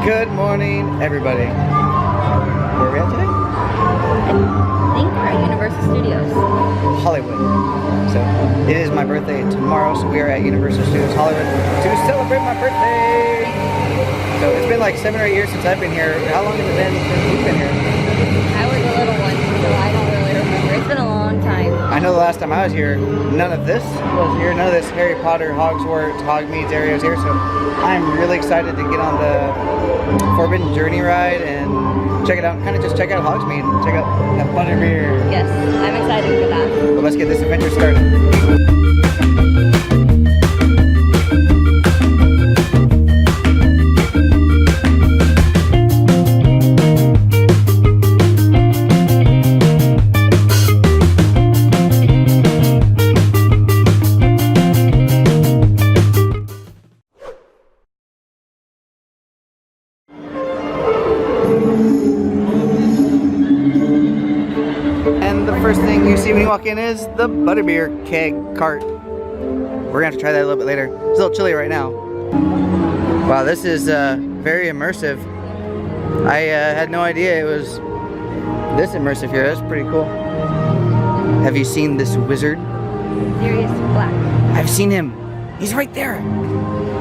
Good morning, everybody. Where are we at today? I think we're at Universal Studios. Hollywood. So, it is my birthday tomorrow, so we are at Universal Studios Hollywood to celebrate my birthday. So, it's been like 7 or 8 years since I've been here. How long has it been since you've been here? I was a little one, so I don't really remember. It's been a long time. I know the last time I was here, none of this was here. None of this Harry Potter, Hogwarts, Hogmeads area is here. So, I'm really excited to get on the Forbidden Journey ride and check it out. Kind of just check out Hogsmeade and check out that butterbeer. Yes, I'm excited for that. Well, let's get this adventure started. First thing you see when you walk in is the butterbeer keg cart. We're gonna have to try that a little bit later. It's a little chilly right now. Wow, this is very immersive. I had no idea it was this immersive here. That's pretty cool. Have you seen this wizard? Sirius Black. I've seen him. He's right there.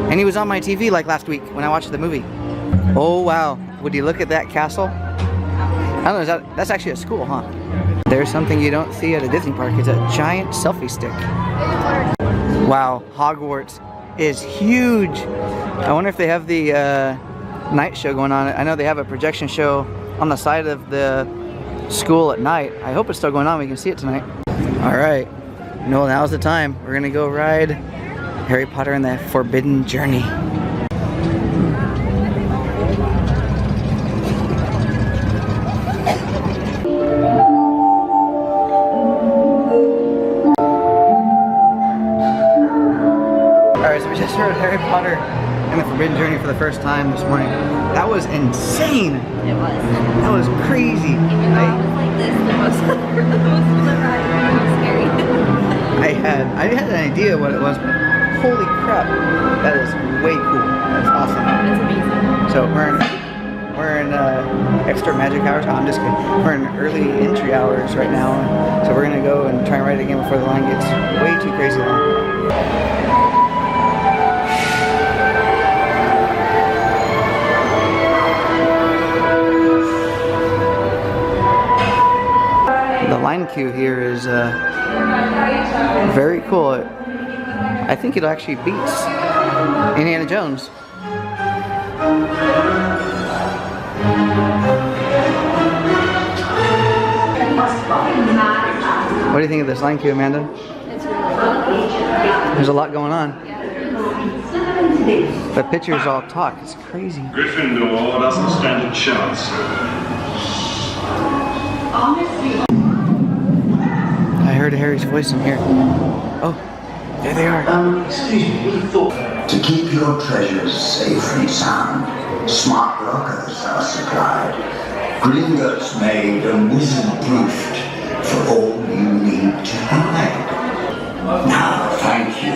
And he was on my TV like last week when I watched the movie. Oh wow, would you look at that castle? I don't know, that's actually a school, huh? There's something you don't see at a Disney park. It's a giant selfie stick. Wow, Hogwarts is huge. I wonder if they have the night show going on. I know they have a projection show on the side of the school at night. I hope it's still going on. We can see it tonight. All right, no, now's the time. We're gonna go ride Harry Potter and the Forbidden Journey. So we just rode Harry Potter and the Forbidden Journey for the first time this morning. That was insane. It was. That was crazy. Even though I was like this, the most of the ride was scary. I had an idea what it was, but holy crap, that is way cool. That's awesome. That's amazing. So we're in extra magic hours. Oh, I'm just kidding. We're in early entry hours right now. So we're gonna go and try and ride it again before the line gets way too crazy long. The line queue here is very cool. I think it'll actually beat Indiana Jones. What do you think of this line queue, Amanda? It's really cool. There's a lot going on. The pictures all talk. It's crazy. Gryffindor doesn't stand a chance. I heard Harry's voice in here. Oh, there they are. Excuse me, we thought to keep your treasures safe and sound, smart lockers are supplied, gringotts made and wizard-proofed for all you need to hide. Now, thank you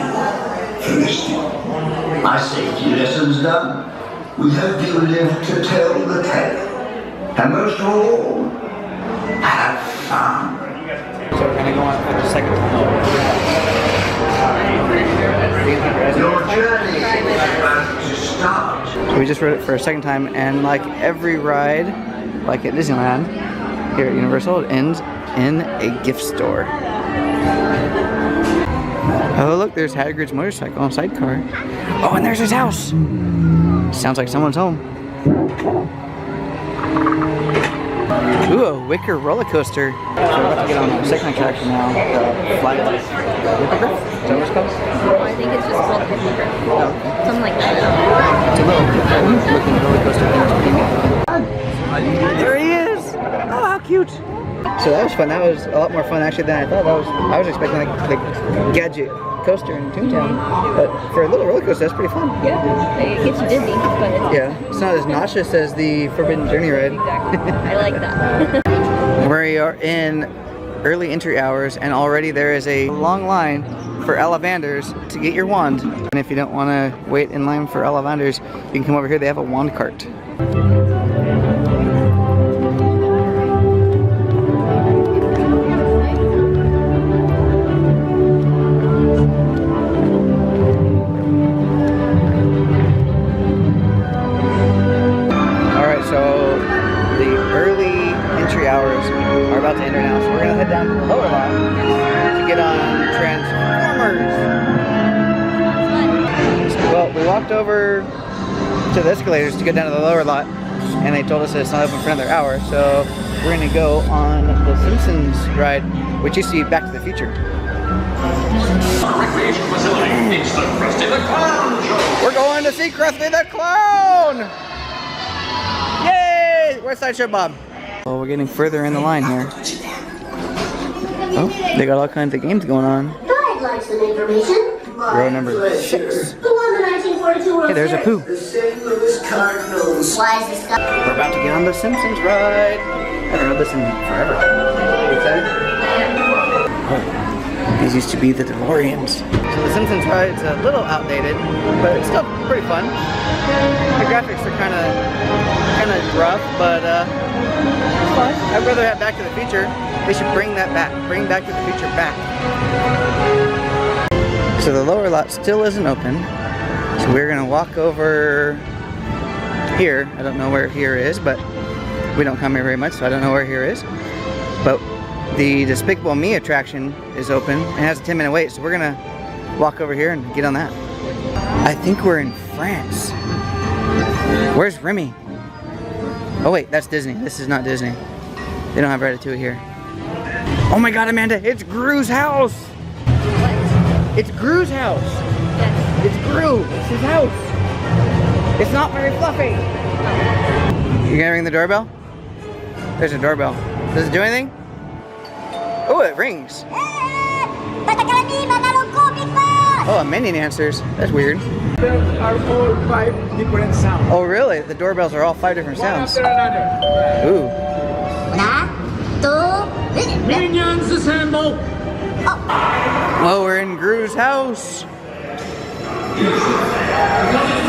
for listening. My safety lesson's done. We hope you live to tell the tale. And most of all, have fun. So we're gonna go on for the second time. Your journey is about to start. So we just rode it for a second time, and like every ride, like at Disneyland, here at Universal, it ends in a gift store. Oh look, there's Hagrid's motorcycle and sidecar. Oh, and there's his house. Sounds like someone's home. Ooh, a wicker roller coaster. So we're about to get on the second attraction now, the fly Hippogriff? Is that what it's called? I think it's just called Hippogriff. Oh, okay. Something like that. It's a little different looking roller coaster. There he is! Oh, how cute! So that was fun. That was a lot more fun actually than I thought. I was expecting like the gadget coaster in Toontown, but for a little roller coaster, that's pretty fun. Yeah, it gets you dizzy, but it's Yeah, it's not as nauseous as the Forbidden Journey ride. Exactly. I like that. We are in early entry hours, and already there is a long line for Ollivanders to get your wand. And if you don't want to wait in line for Ollivanders, you can come over here. They have a wand cart. Hours are about to enter now, so we're gonna head down to the lower lot to get on Transformers. Well, we walked over to the escalators to get down to the lower lot, and they told us that it's not open for another hour, so we're gonna go on the Simpsons ride, which used to be Back to the Future. Recreation facility. It's the Krusty the Clown Show. We're going to see Krusty the Clown! Yay! Where's Sideshow Bob? Well, we're getting further in the line here. Oh, they got all kinds of games going on. I'd like some information. Row number 6. Who won the 1942 World Hey, there's a Series? poo. The St. Louis Cardinals. Why is this guy? We're about to get on the Simpsons ride. I haven't rode this in forever. You excited? Oh, these used to be the DeLoreans. So the Simpsons ride's a little outdated, but it's still pretty fun. The graphics are kind of rough, but it's fun. I'd rather have Back to the Future. They should bring that back. Bring Back to the Future back. So the lower lot still isn't open. So we're gonna walk over here. I don't know where here is, but we don't come here very much, so I don't know where here is. But the Despicable Me attraction is open and has a 10-minute wait, so we're gonna walk over here and get on that. I think we're in France. Where's Remy? Oh wait, that's Disney. This is not Disney. They don't have Ratatouille here. Oh my god, Amanda, it's Gru's house! What? It's Gru's house! Yes. It's Gru! It's his house! It's not very fluffy! You gonna ring the doorbell? There's a doorbell. Does it do anything? Oh, it rings! Oh, a minion answers. That's weird. Bells are all 5 different sounds. Oh really? The doorbells are all 5 different One sounds. after another. Ooh. Minions assemble! Well, we're in Gru's house.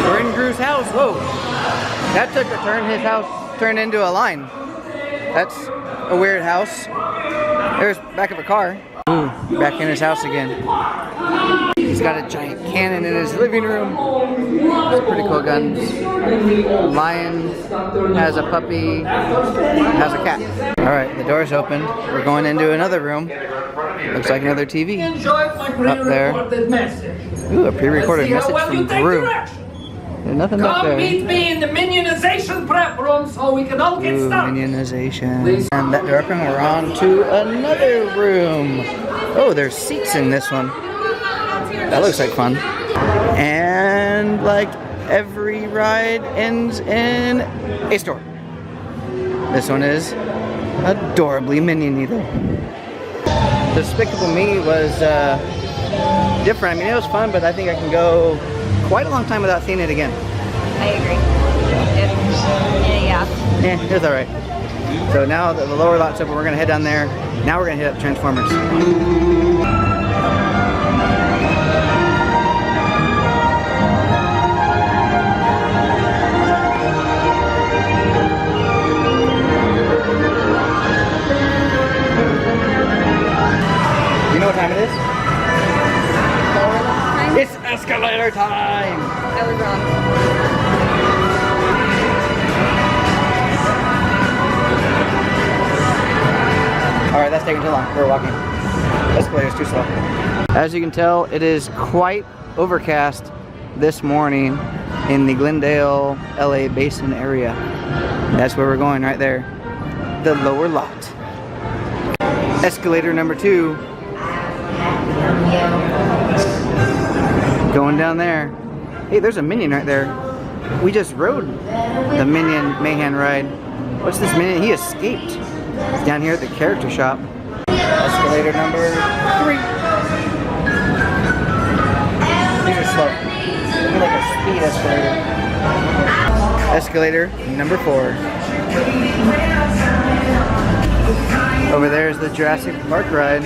We're in Gru's house. Whoa. That took a turn. His house turned into a line. That's a weird house. There's back of a car. Ooh, back in his house again. He's got a giant cannon in his living room. It's pretty cool guns. Lion has a puppy, has a cat. Alright, the door's open. We're going into another room. Looks like another TV. Up there. Ooh, a pre-recorded message from Gru. There's nothing up Come there. meet me in the minionization prep room so we can all get Ooh, started. minionization. And that door open, we're on to another room. Oh, there's seats in this one. That looks like fun. And like every ride ends in a store. This one is adorably minion-y though. Despicable Me was different. I mean, it was fun, but I think I can go quite a long time without seeing it again. I agree. Yeah. Yeah, it was alright. So now that the lower lot's open, we're gonna head down there. Now we're gonna hit up Transformers. You know what time it is? It's escalator time! I was wrong. Alright, that's taking too long. We're walking. Escalator's too slow. As you can tell, it is quite overcast this morning in the Glendale, LA Basin area. That's where we're going right there. The lower lot. Escalator number 2. Going down there. Hey, there's a minion right there. We just rode the Minion Mayhem ride. What's this minion? He escaped. He's down here at the character shop. Escalator number 3. These are slow. They're like a speed escalator. Escalator number 4. Over there is the Jurassic Park ride.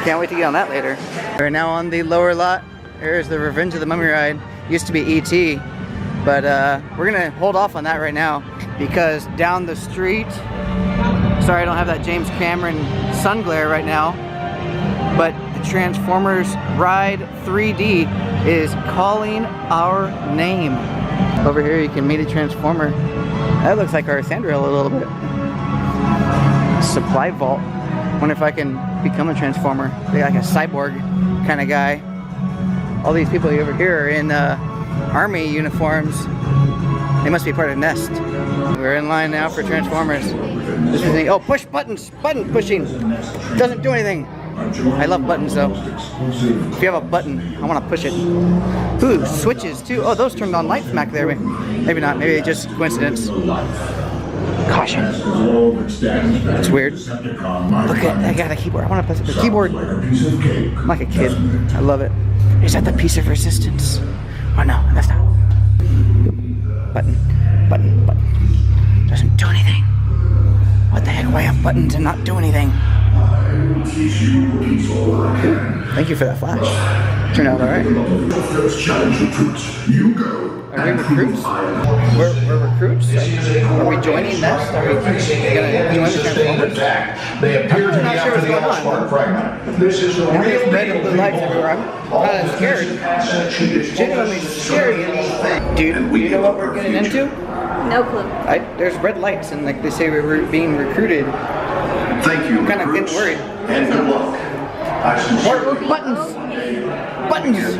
Can't wait to get on that later. We're now on the lower lot. Here's the Revenge of the Mummy ride. Used to be E.T., But we're gonna hold off on that right now because down the street, sorry I don't have that James Cameron sun glare right now, but the Transformers Ride 3D is calling our name. Over here you can meet a Transformer. That looks like our Sandrill a little bit. Supply vault. Wonder if I can become a Transformer. Be like a cyborg kind of guy. All these people over here are in army uniforms. They must be part of Nest. We're in line now for Transformers. This is the, oh, push buttons! Button pushing! Doesn't do anything. I love buttons though. If you have a button, I want to push it. Ooh, switches too. Oh, those turned on lights back there. Maybe not. Maybe just coincidence. Caution. That's weird. Look at, I got a keyboard. I want to play the keyboard. I'm like a kid. I love it. Is that the piece of resistance? Oh no, that's not. Button, button, button. Doesn't do anything. What the heck? Why have buttons and not do anything? Thank you for that flash. Turned out alright. Are we recruits? We're recruits? Are we joining Nest? Are we gonna join the Transformers? I'm not sure what's going on. Now there's red and blue lights everywhere. I'm kind of scared. Genuinely scared. Dude, do you know what we're getting into? No clue. There's red lights and like they say we're being recruited. Thank you. I'm kind of getting worried. And good luck. More buttons! Buttons!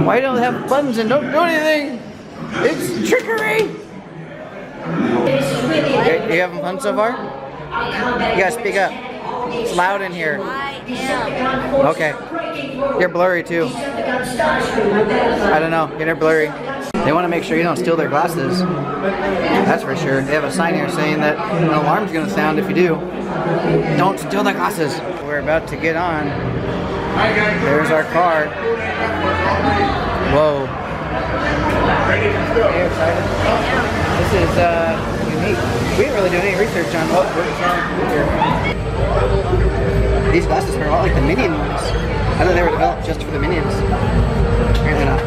Why don't they have buttons and don't do anything? It's trickery! You having fun so far? You gotta speak up. It's loud in here. I am. Okay. You're blurry too. I don't know. You're blurry. They want to make sure you don't steal their glasses. That's for sure. They have a sign here saying that an alarm's going to sound if you do. Don't steal their glasses. We're about to get on. There's our car. Whoa. Are you excited? This is unique. We didn't really do any research on what we're trying to do here. These glasses are a lot like the Minion ones. I thought they were developed just for the Minions. Apparently not.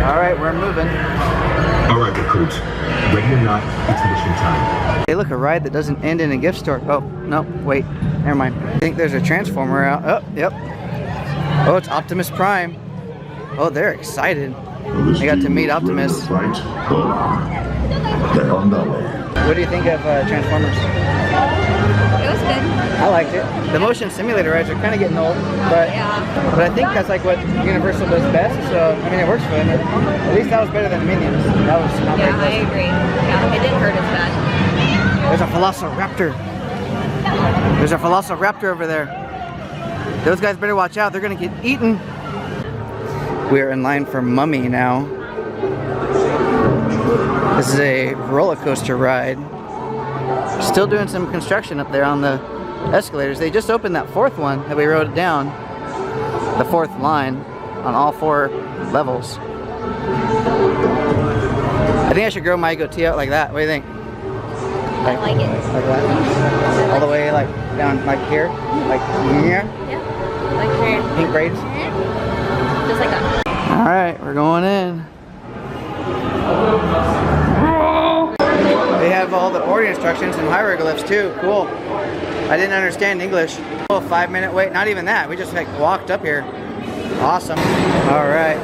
Alright, we're moving. Alright, recruits. Ready or not, it's mission time. Hey, look, a ride that doesn't end in a gift store. Oh, no, wait. Never mind. I think there's a Transformer out. Oh, yep. Oh, it's Optimus Prime. Oh, they're excited. They got to meet Optimus. Right. Get on the way. What do you think of Transformers? It was good. I liked it. The motion simulator rides are kind of getting old, but I think that's like what Universal does best. So I mean, it works for them. At least that was better than Minions. That was not very Yeah, I pleasant. agree. Yeah, it didn't hurt as bad. There's a Velociraptor. There's a Velociraptor over there. Those guys better watch out. They're gonna get eaten. We're in line for Mummy now. This is a roller coaster ride. Still doing some construction up there on the escalators. They just opened that fourth one that we rode down. The fourth line on all 4 levels. I think I should grow my goatee out like that. What do you think? I like it. Like that? All the way like down like here? Like here? Yeah. Like here. Pink braids? Just like that. Alright, we're going in. They have all the boarding instructions and hieroglyphs too. Cool. I didn't understand English. Oh, 5-minute wait. Not even that. We just like walked up here. Awesome. Alright.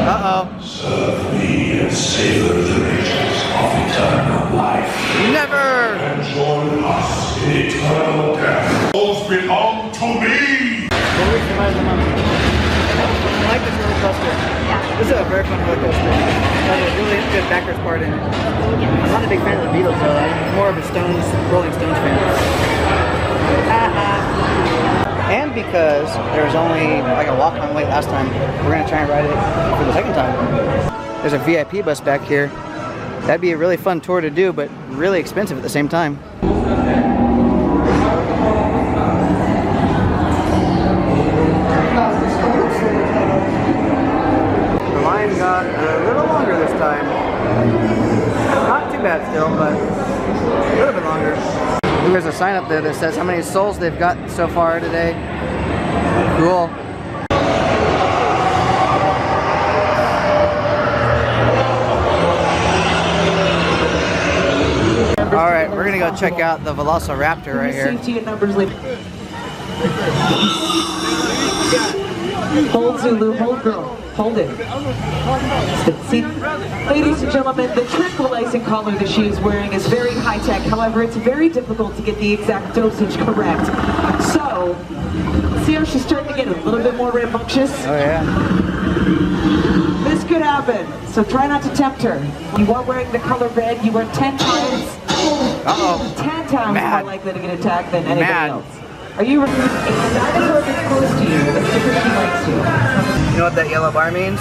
Uh-oh. Serve me and savor the riches of eternal life. Never! And join us in eternal death. Those belong to me! I like this roller coaster. Yeah. This is a very fun roller coaster. It has a really good backwards part in it. I'm not a big fan of the Beatles though. I'm more of a Rolling Stones fan. And because there was only like a walk-on wait last time, we're gonna try and ride it for the second time. There's a VIP bus back here. That'd be a really fun tour to do, but really expensive at the same time. Got a little longer this time. Not too bad still, but a little bit longer. There's a sign up there that says how many souls they've got so far today. Cool. All right, we're gonna go check out the Velociraptor right here. Safety and numbers later. Hold Zulu, hold girl, hold it. See, ladies and gentlemen, the tranquilizing collar that she is wearing is very high tech. However, it's very difficult to get the exact dosage correct. So, see how she's starting to get a little bit more rambunctious? Oh yeah. This could happen, so try not to tempt her. You are wearing the color red, you are 10 times, 10 times more likely to get attacked than anybody else. Are you ready? If the dinosaur gets close to you, it's because she likes you. You know what that yellow bar means?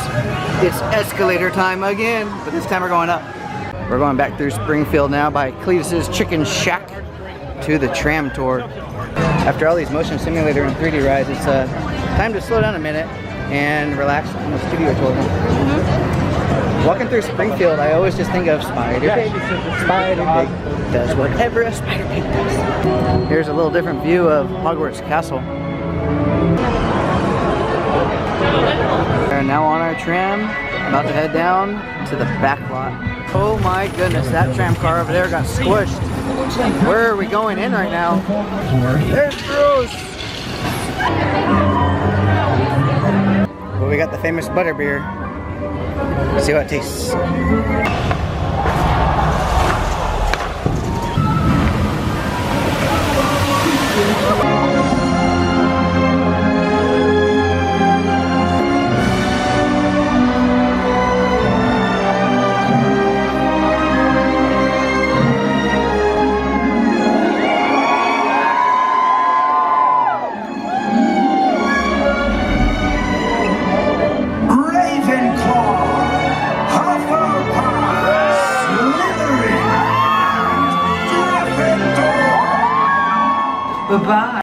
It's escalator time again, but this time we're going up. We're going back through Springfield now by Cletus's Chicken Shack to the tram tour. After all these motion simulator and 3D rides, it's time to slow down a minute and relax on the studio tour. Walking through Springfield, I always just think of Spider Pig. Spider Pig does whatever a Spider Pig does. Here's a little different view of Hogwarts Castle. We're now on our tram, about to head down to the back lot. Oh my goodness, that tram car over there got squished. Where are we going in right now? There's Bruce! Well, we got the famous butterbeer. See how it tastes. Bye-bye.